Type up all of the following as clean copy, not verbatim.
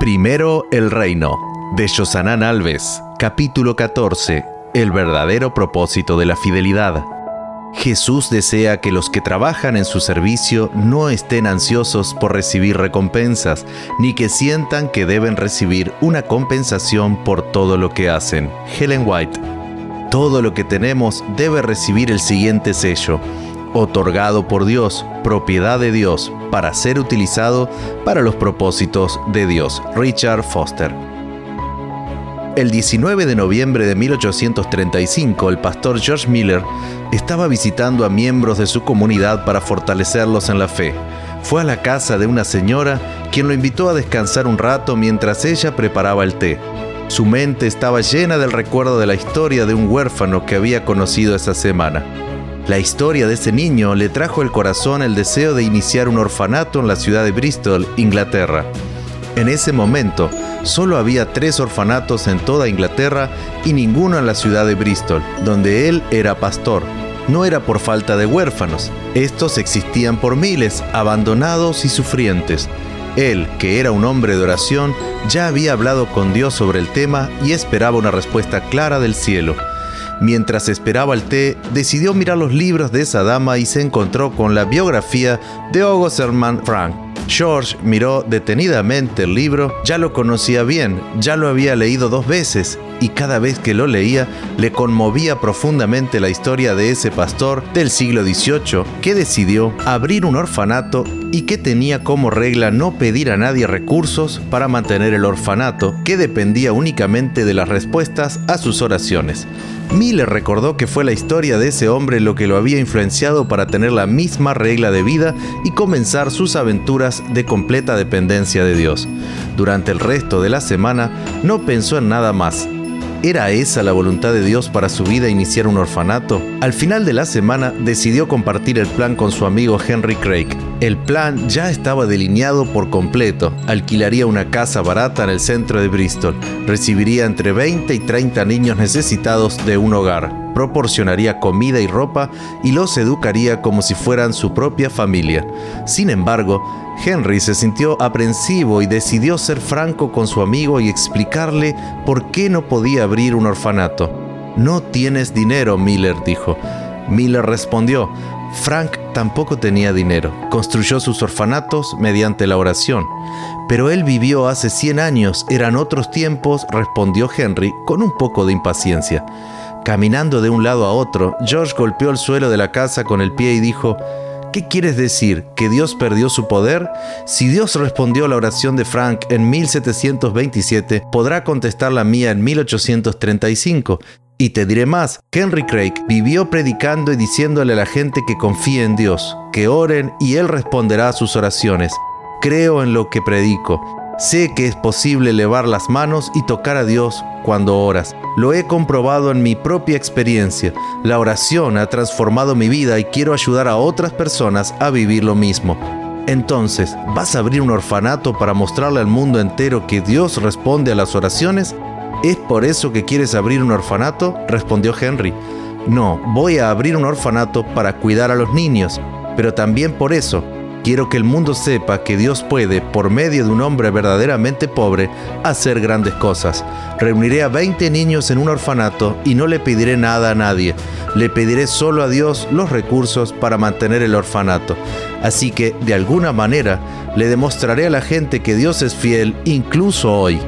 Primero el reino, de Yosanán Alves, capítulo 14, el verdadero propósito de la fidelidad. Jesús desea que los que trabajan en su servicio no estén ansiosos por recibir recompensas, ni que sientan que deben recibir una compensación por todo lo que hacen. Ellen White. Todo lo que tenemos debe recibir el siguiente sello: otorgado por Dios, propiedad de Dios, para ser utilizado para los propósitos de Dios. Richard Foster. El 19 de noviembre de 1835, el pastor George Miller estaba visitando a miembros de su comunidad para fortalecerlos en la fe. Fue a la casa de una señora, quien lo invitó a descansar un rato mientras ella preparaba el té. Su mente estaba llena del recuerdo de la historia de un huérfano que había conocido esa semana. La historia de ese niño le trajo al corazón el deseo de iniciar un orfanato en la ciudad de Bristol, Inglaterra. En ese momento, solo había 3 orfanatos en toda Inglaterra y ninguno en la ciudad de Bristol, donde él era pastor. No era por falta de huérfanos. Estos existían por miles, abandonados y sufrientes. Él, que era un hombre de oración, ya había hablado con Dios sobre el tema y esperaba una respuesta clara del cielo. Mientras esperaba el té, decidió mirar los libros de esa dama y se encontró con la biografía de August Hermann Frank. George miró detenidamente el libro. Ya lo conocía bien, ya lo había leído 2 veces, y cada vez que lo leía le conmovía profundamente la historia de ese pastor del siglo XVIII que decidió abrir un orfanato y que tenía como regla no pedir a nadie recursos para mantener el orfanato, que dependía únicamente de las respuestas a sus oraciones. Miller recordó que fue la historia de ese hombre lo que lo había influenciado para tener la misma regla de vida y comenzar sus aventuras de completa dependencia de Dios. Durante el resto de la semana no pensó en nada más. ¿Era esa la voluntad de Dios para su vida, iniciar un orfanato? Al final de la semana decidió compartir el plan con su amigo Henry Craig. El plan ya estaba delineado por completo. Alquilaría una casa barata en el centro de Bristol. Recibiría entre 20 y 30 niños necesitados de un hogar. Proporcionaría comida y ropa y los educaría como si fueran su propia familia. Sin embargo, Henry se sintió aprensivo y decidió ser franco con su amigo y explicarle por qué no podía abrir un orfanato. «No tienes dinero», Miller dijo. Miller respondió: Frank tampoco tenía dinero. Construyó sus orfanatos mediante la oración. «Pero él vivió hace 100 años, eran otros tiempos», respondió Henry con un poco de impaciencia. Caminando de un lado a otro, George golpeó el suelo de la casa con el pie y dijo: «¿Qué quieres decir? ¿Que Dios perdió su poder? Si Dios respondió a la oración de Frank en 1727, podrá contestar la mía en 1835. Y te diré más, Henry Craig vivió predicando y diciéndole a la gente que confíe en Dios, que oren y Él responderá a sus oraciones. Creo en lo que predico. Sé que es posible elevar las manos y tocar a Dios cuando oras. Lo he comprobado en mi propia experiencia. La oración ha transformado mi vida y quiero ayudar a otras personas a vivir lo mismo». Entonces, ¿vas a abrir un orfanato para mostrarle al mundo entero que Dios responde a las oraciones? ¿Es por eso que quieres abrir un orfanato?, respondió Henry. «No, voy a abrir un orfanato para cuidar a los niños, pero también por eso. Quiero que el mundo sepa que Dios puede, por medio de un hombre verdaderamente pobre, hacer grandes cosas. Reuniré a 20 niños en un orfanato y no le pediré nada a nadie. Le pediré solo a Dios los recursos para mantener el orfanato. Así que, de alguna manera, le demostraré a la gente que Dios es fiel, incluso hoy».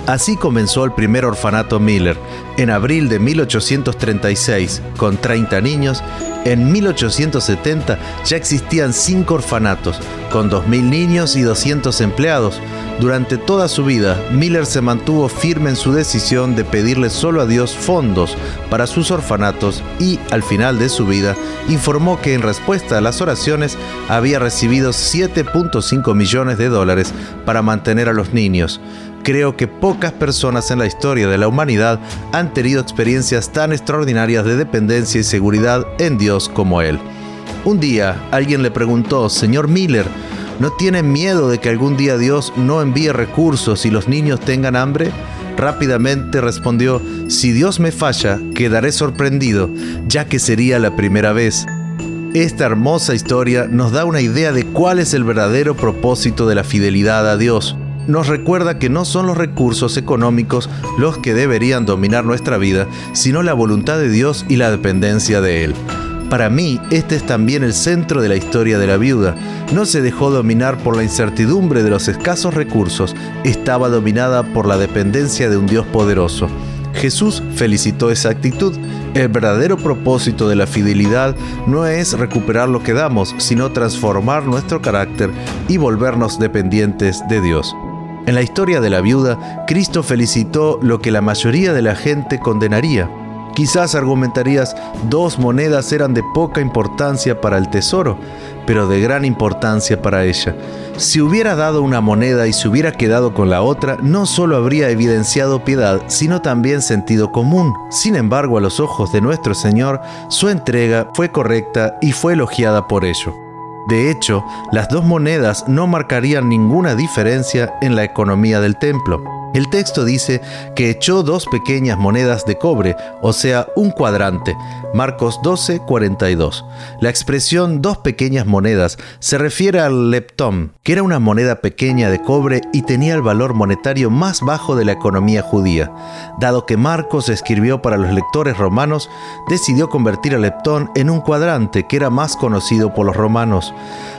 Así comenzó el primer orfanato Miller, en abril de 1836, con 30 niños. En 1870 ya existían 5 orfanatos, con 2.000 niños y 200 empleados. Durante toda su vida, Miller se mantuvo firme en su decisión de pedirle solo a Dios fondos para sus orfanatos y, al final de su vida, informó que en respuesta a las oraciones había recibido $7.5 millones para mantener a los niños. Creo que pocas personas en la historia de la humanidad han tenido experiencias tan extraordinarias de dependencia y seguridad en Dios como él. Un día, alguien le preguntó: «Señor Miller, ¿no tiene miedo de que algún día Dios no envíe recursos y los niños tengan hambre?» Rápidamente respondió: «Si Dios me falla, quedaré sorprendido, ya que sería la primera vez». Esta hermosa historia nos da una idea de cuál es el verdadero propósito de la fidelidad a Dios. nos recuerda que no son los recursos económicos los que deberían dominar nuestra vida, sino la voluntad de Dios y la dependencia de Él. Para mí, este es también el centro de la historia de la viuda. No se dejó dominar por la incertidumbre de los escasos recursos, estaba dominada por la dependencia de un Dios poderoso. Jesús felicitó esa actitud. El verdadero propósito de la fidelidad no es recuperar lo que damos, sino transformar nuestro carácter y volvernos dependientes de Dios. En la historia de la viuda, Cristo felicitó lo que la mayoría de la gente condenaría. Quizás argumentarías, 2 monedas eran de poca importancia para el tesoro, pero de gran importancia para ella. Si hubiera dado una moneda y se hubiera quedado con la otra, no solo habría evidenciado piedad, sino también sentido común. Sin embargo, a los ojos de nuestro Señor, su entrega fue correcta y fue elogiada por ello. De hecho, las 2 monedas no marcarían ninguna diferencia en la economía del templo. El texto dice que echó 2 pequeñas monedas de cobre, o sea, un cuadrante. Marcos 12:42. La expresión 2 pequeñas monedas se refiere al leptón, que era una moneda pequeña de cobre y tenía el valor monetario más bajo de la economía judía. Dado que Marcos escribió para los lectores romanos, decidió convertir el leptón en un cuadrante, que era más conocido por los romanos.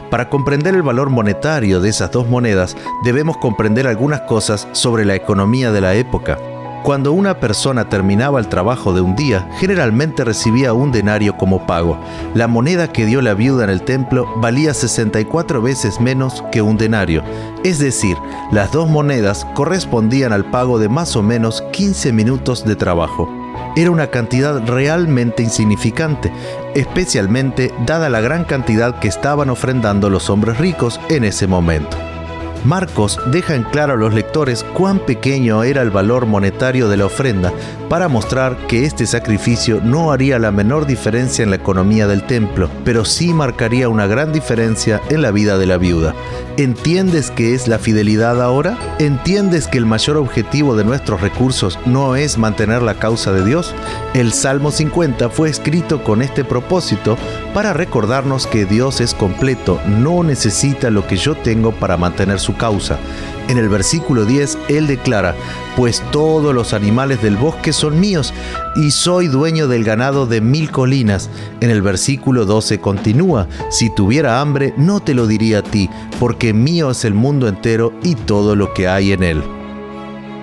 Para comprender el valor monetario de esas 2 monedas, debemos comprender algunas cosas sobre la economía de la época. Cuando una persona terminaba el trabajo de un día, generalmente recibía un denario como pago. La moneda que dio la viuda en el templo valía 64 veces menos que un denario. Es decir, las 2 monedas correspondían al pago de más o menos 15 minutos de trabajo. Era una cantidad realmente insignificante, especialmente dada la gran cantidad que estaban ofrendando los hombres ricos en ese momento. Marcos deja en claro a los lectores cuán pequeño era el valor monetario de la ofrenda para mostrar que este sacrificio no haría la menor diferencia en la economía del templo, pero sí marcaría una gran diferencia en la vida de la viuda. ¿Entiendes qué es la fidelidad ahora? ¿Entiendes que el mayor objetivo de nuestros recursos no es mantener la causa de Dios? El Salmo 50 fue escrito con este propósito para recordarnos que Dios es completo, no necesita lo que yo tengo para mantener su causa. En el versículo 10, él declara: pues todos los animales del bosque son míos, y soy dueño del ganado de 1000 colinas. En el versículo 12 continúa: si tuviera hambre, no te lo diría a ti, porque mío es el mundo entero y todo lo que hay en él.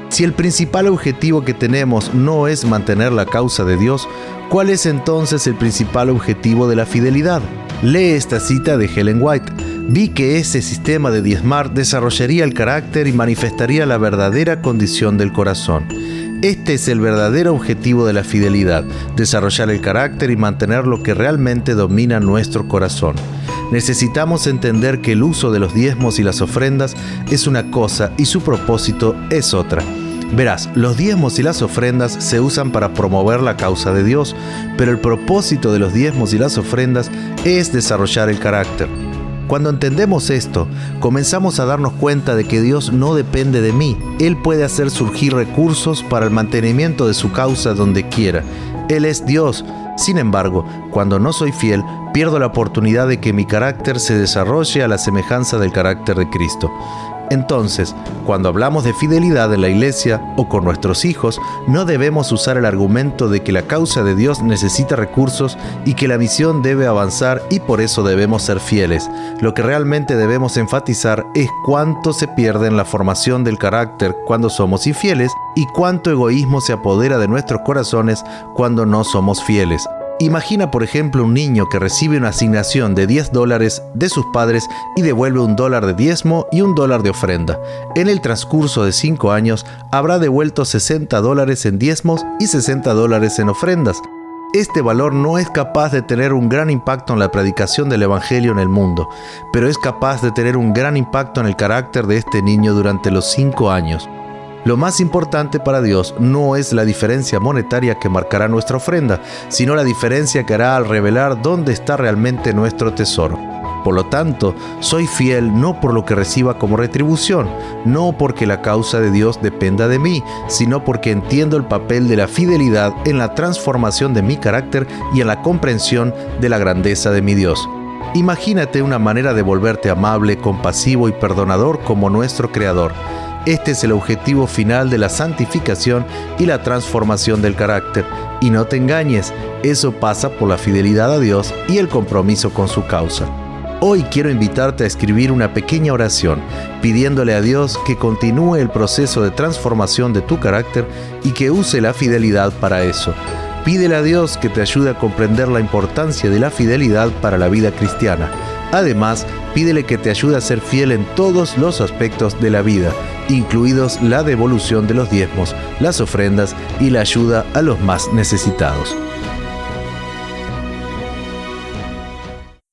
Si el principal objetivo que tenemos no es mantener la causa de Dios, ¿cuál es entonces el principal objetivo de la fidelidad? Lee esta cita de Ellen White: vi que ese sistema de diezmar desarrollaría el carácter y manifestaría la verdadera condición del corazón. Este es el verdadero objetivo de la fidelidad: desarrollar el carácter y mantener lo que realmente domina nuestro corazón. Necesitamos entender que el uso de los diezmos y las ofrendas es una cosa y su propósito es otra. Verás, los diezmos y las ofrendas se usan para promover la causa de Dios, pero el propósito de los diezmos y las ofrendas es desarrollar el carácter. Cuando entendemos esto, comenzamos a darnos cuenta de que Dios no depende de mí. Él puede hacer surgir recursos para el mantenimiento de su causa donde quiera. Él es Dios. Sin embargo, cuando no soy fiel, pierdo la oportunidad de que mi carácter se desarrolle a la semejanza del carácter de Cristo. Entonces, cuando hablamos de fidelidad en la iglesia o con nuestros hijos, no debemos usar el argumento de que la causa de Dios necesita recursos y que la misión debe avanzar y por eso debemos ser fieles. Lo que realmente debemos enfatizar es cuánto se pierde en la formación del carácter cuando somos infieles y cuánto egoísmo se apodera de nuestros corazones cuando no somos fieles. Imagina, por ejemplo, un niño que recibe una asignación de $10 de sus padres y devuelve $1 de diezmo y $1 de ofrenda. En el transcurso de 5 años habrá devuelto $60 en diezmos y $60 en ofrendas. Este valor no es capaz de tener un gran impacto en la predicación del Evangelio en el mundo, pero es capaz de tener un gran impacto en el carácter de este niño durante los 5 años. Lo más importante para Dios no es la diferencia monetaria que marcará nuestra ofrenda, sino la diferencia que hará al revelar dónde está realmente nuestro tesoro. Por lo tanto, soy fiel no por lo que reciba como retribución, no porque la causa de Dios dependa de mí, sino porque entiendo el papel de la fidelidad en la transformación de mi carácter y en la comprensión de la grandeza de mi Dios. Imagínate una manera de volverte amable, compasivo y perdonador como nuestro Creador. Este es el objetivo final de la santificación y la transformación del carácter. Y no te engañes, eso pasa por la fidelidad a Dios y el compromiso con su causa. Hoy quiero invitarte a escribir una pequeña oración, pidiéndole a Dios que continúe el proceso de transformación de tu carácter y que use la fidelidad para eso. Pídele a Dios que te ayude a comprender la importancia de la fidelidad para la vida cristiana. Además, pídele que te ayude a ser fiel en todos los aspectos de la vida, incluidos la devolución de los diezmos, las ofrendas y la ayuda a los más necesitados.